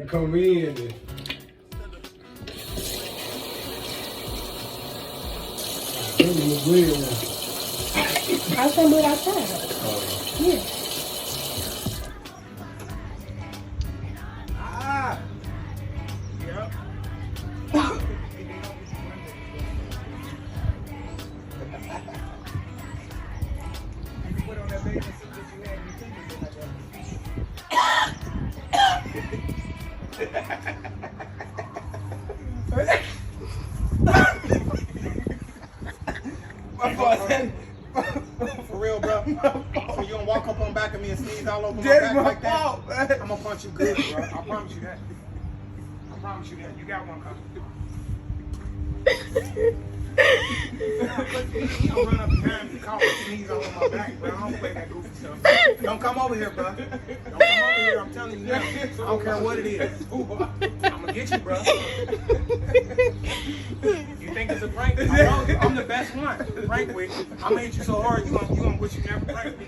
come in and I can do it outside. Yeah. Yep. Put on that bathing suit that you had in For real, bro. So you don't walk up on back of me and sneeze all over my back like that? I'm gonna punch you good, bro. I promise you that. I promise you that. You got one coming. You don't run up behind me, call me, sneeze all over my back, bro. I don't play that goofy stuff. Don't come over here, bro. Don't come over here. I'm telling you now. I don't care what it is. I'm gonna get you, bro. You think it's a prank? I know I'm the best one. Prank with. I made you so hard, you gonna wish you never pranked me.